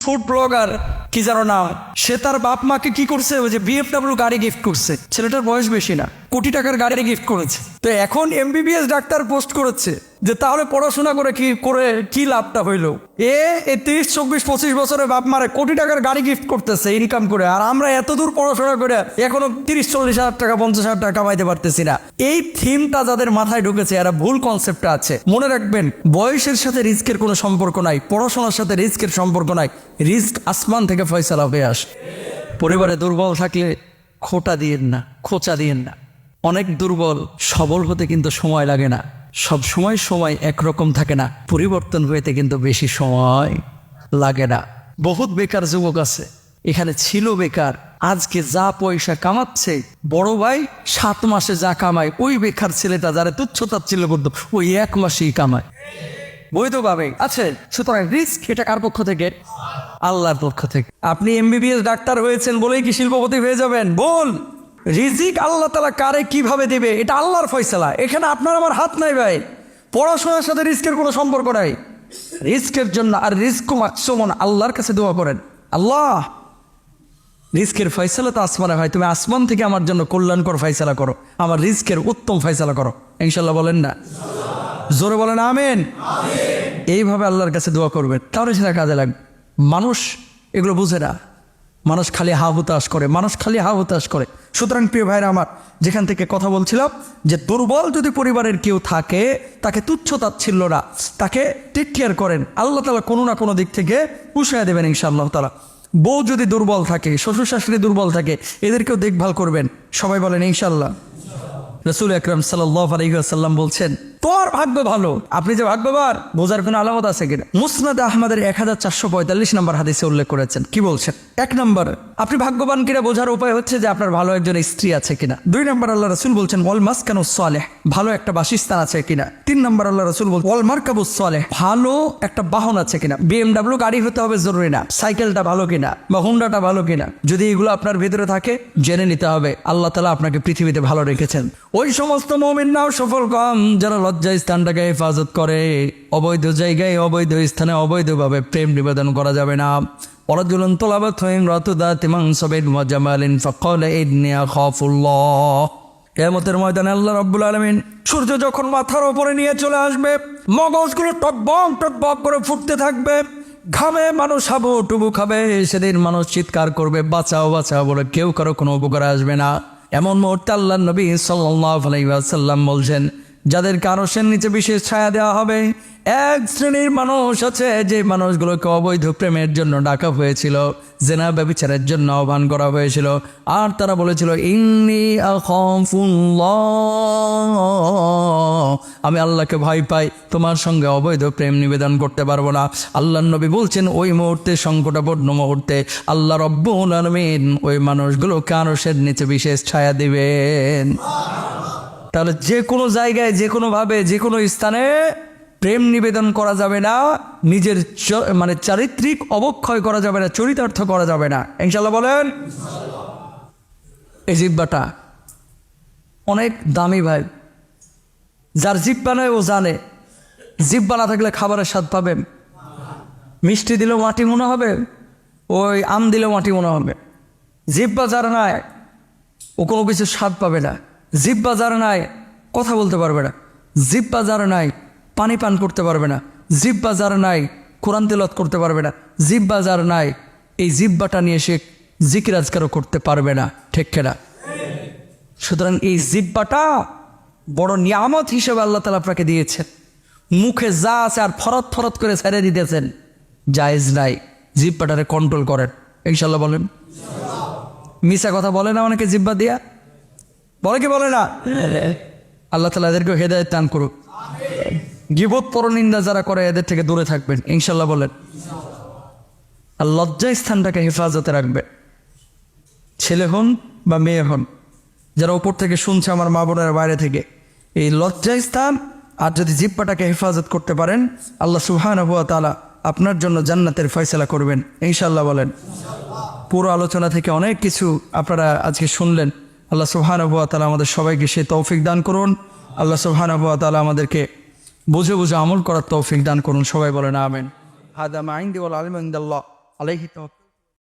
Food blogger কি জানো নাম, সে তার বাপ মাকে কি করছে, ওই যে বিএফডব্লিউ গাড়ি গিফট করছে। ছেলেটার বয়স বেশি না, কোটি টাকার গাড়ি গিফট করেছে। তো এখন এমবিবিএস ডাক্তার পোস্ট করেছে যে তাহলে পড়াশোনা করে কি লাভটা হইলো। এ 30, 24, 25 বছরের বাপ মারে কোটি টাকার গাড়ি গিফট করতেছে ইনকাম করে, আর আমরা এত দূর পড়াশোনা করে এখনো 30-40 হাজার টাকা 50,000 টাকা কামাইতে পারতেছি না। এই থিমটা যাদের মাথায় ঢুকেছে এরা ভুল কনসেপ্টটা আছে। মনে রাখবেন, বয়সের সাথে রিস্কের কোনো সম্পর্ক নাই, পড়াশোনার সাথে রিস্কের সম্পর্ক নাই। রিস্ক আসমান থেকে ফয়সালা হয়ে আসে। পরিবারে দুর্বল থাকলে খোঁচা দিয়েন না। অনেক দুর্বল সবল হতে কিন্তু সময় লাগে না, সব সময় একরকম থাকে না, পরিবর্তন হইতে কিন্তু বেশি সময় লাগে না। বহুত বেকার যুবক আছে, এখানে ছিল বেকার, আজকে যা পয়সা কামাচ্ছে, বড় ভাই 7 মাসে যা কামায়, ওই বেকার ছেলেটা যারা তুচ্ছতাচ্ছিল্য করতো ওই 1 মাসেই কামায়। বৈধভাবে আছে। সুতরাং রিস্ক এটা কার পক্ষ থেকে? আল্লাহর পক্ষ থেকে। আপনি এমবিবিএস ডাক্তার হয়েছেন বলেই কি শিল্পপতি হয়ে যাবেন? ভুল। রিজিক আল্লাহ তাআলা কারে কিভাবে দেবে এটা আল্লাহর ফয়সালা, এখানে আপনার আমার হাত নাই ভাই। পড়াশোনার সাথে রিস্কের কোনো সম্পর্ক নাই। রিস্কের জন্য আর রিস্ক মাকসুমন আল্লাহর কাছে দোয়া করেন, আল্লাহ রিস্কের ফয়সালা তো আসমানে হয়, তুমি আসমান থেকে আমার জন্য কল্যাণকর ফয়সালা করো, আমার রিস্কের উত্তম ফয়সালা করো। ইনশাল্লাহ বলেন না? জোরে বলেন আমিন। এইভাবে আল্লাহর কাছে দোয়া করবেন, তাহলে সেটা কাজে লাগবে। মানুষ এগুলো বুঝে না, মানুষ খালি হা হুতাশ করে। সুতরাং প্রিয় ভাইরা আমার, যেখান থেকে কথা বলছিলাম যে দুর্বল যদি পরিবারের কেউ থাকে, তাকে তুচ্ছতাচ্ছিল্য না, তাকে টেক কেয়ার করেন, আল্লাহ তাআলা কোনো না কোনো দিক থেকে পুষায় দেবেন ইনশাআল্লাহ তাআলা। বউ যদি দুর্বল থাকে, শ্বশুর শাশুড়ি দুর্বল থাকে, এদেরকেও দেখভাল করবেন। সবাই বলেন ইনশাআল্লাহ। রাসূল আকরাম সাল্লাল্লাহু আলাইহি ওয়াসাল্লাম বলছেন, তোর ভাগ্য ভালো। আপনি যে ভাগ্যবান বোঝার কোনো আলামত আছে কিনা? মুসনাদ আহমদের 1445 নম্বর হাদিসে উল্লেখ করেছেন। কি বলছেন? 1 নম্বর, আপনি ভাগ্যবান কিনা বোঝার উপায় হচ্ছে যে আপনার ভালো একজন স্ত্রী আছে কিনা। 2 নম্বর, আল্লাহ রাসূল বলছেন ওয়াল মাসকানুস সালেহ, ভালো একটা বাসস্থান আছে কিনা। 3 নম্বর, আল্লাহ রাসূল বলছেন ওয়াল মারকাবুস সালেহ, ভালো একটা বাহন আছে কিনা। বিএমডব্লিউ গাড়ি হতে হবে জরুরি না, সাইকেলটা ভালো কিনা বা হুন্ডাটা ভালো কিনা। যদি এগুলো আপনার ভিতরে থাকে, জেনে নিতে হবে আল্লাহ তাআলা আপনাকে পৃথিবীতে ভালো রেখেছেন। ওই সমস্ত মুমিনরাও সফল কম যারা লজ্জা স্থানটাকে হেফাজত করে। অবৈধ জায়গায়, অবৈধ স্থানে অবৈধভাবে প্রেম নিবেদন করা যাবে না। ওয়ারাজুলুন তালাবাত ইমরাতু যাতি মানসাবিন ওয়া জামালিন ফাকালা ইন্নী আখাফুল্লাহ। কিয়ামতের ময়দানে আল্লাহ রাব্বুল আলামিন সূর্য যখন মাথার উপরে নিয়ে চলে আসবে, মগজগুলো টকবক করে ফুটতে থাকবে, ঘামে মানুষ হাবুডুবু খাবে। সেদিন মানুষ চিৎকার করবে বাঁচাও বাঁচাও বলে, কেউ কারো কোনো উপকার আসবে না। এমন মুহূর্তে আল্লাহর নবী সাল্লাল্লাহু আলাইহি ওয়াসাল্লাম বলছেন, যাদেরকে আরশের নিচে বিশেষ ছায়া দেওয়া হবে, এক শ্রেণীর মানুষ আছে যে মানুষগুলোকে অবৈধ প্রেমের জন্য ডাকা হয়েছিল, জেনা ব্যভিচারের জন্য আহ্বান করা হয়েছিল, আর তারা বলেছিল ইন্নী আখাফুল্লাহ, আমি আল্লাহকে ভয় পাই, তোমার সঙ্গে অবৈধ প্রেম নিবেদন করতে পারবো না। আল্লাহর নবী বলছেন ওই মুহূর্তে, সংকটাপন্ন মুহূর্তে আল্লাহ রাব্বুল আলামিন ওই মানুষগুলোকে আরশের নিচে বিশেষ ছায়া দিবেন। তাহলে যে কোনো জায়গায়, যে কোনোভাবে, যে কোনো স্থানে প্রেম নিবেদন করা যাবে না, নিজের চারিত্রিক অবক্ষয় করা যাবে না, চরিতার্থ করা যাবে না। ইনশাআল্লাহ বলেন। এই জিহ্বাটা অনেক দামি ভাই, যার জিহ্বা নয় ও জানে। জিহ্বা না থাকলে খাবারের স্বাদ পাবেন? মিষ্টি দিলেও মাটি মনে হবে, ওই আম দিলেও মাটি মনে হবে। জিহ্বা যার নাই ও কোনো কিছু স্বাদ পাবে না। জিহ্বা যার নাই কথা বলতে পারবে না। জিহ্বা যার নাই পানি পান করতে পারবে না। জিহ্বা যার নাই কোরআন তেলাওয়াত করতে পারবে না। জিহ্বা যার নাই এই জিহ্বাটা নিয়ে সে জিকির আজকারও করতে পারবে না। ঠিক কিনা? সুতরাং এই জিহ্বাটা বড় নিয়ামত হিসেবে আল্লাহ তাআলা আপনাকে দিয়েছেন। মুখে যা আছে আর ফরত করে ছেড়ে দিতেছেন, জায়েজ নাই। জিহ্বাটারে কন্ট্রোল করেন। ইনশাআল্লাহ বলেন। মিছা কথা বলে না অনেকে জিহ্বা দিয়া, বলে কি বলে না? আল্লাহ তাআলা এদেরকে হেদায়েত দান করুক। গীবত পরনিন্দা যারা করে এদের থেকে দূরে থাকবেন। ইনশাআল্লাহ বলেন। আর লজ্জা স্থানটাকে হেফাজতে রাখবে। ছেলে হন বা মেয়ে হন, যারা উপর থেকে শুনছে আমার মা বোনেরা বাইরে থেকে, এই লজ্জা স্থান আর যদি জিহ্বাটাকে হেফাজত করতে পারেন, আল্লাহ সুবহানাহু ওয়া তাআলা আপনার জন্য জান্নাতের ফয়সালা করবেন। ইনশাআল্লাহ বলেন। পুরো আলোচনা থেকে অনেক কিছু আপনারা আজকে শুনলেন। আল্লাহ সুবহানাহু ওয়া তাআলা আমাদের সবাইকে সে তৌফিক দান করুন। আল্লাহ সুবহানাহু ওয়া তাআলা আমাদেরকে বুঝে বুঝে আমল করার তৌফিক দান করুন। সবাই বলেন আমিন। হাদা মা ইনদি ওয়াল ইলমু ইনদাল্লাহ। আলাইহি তাওয়াক্কাল।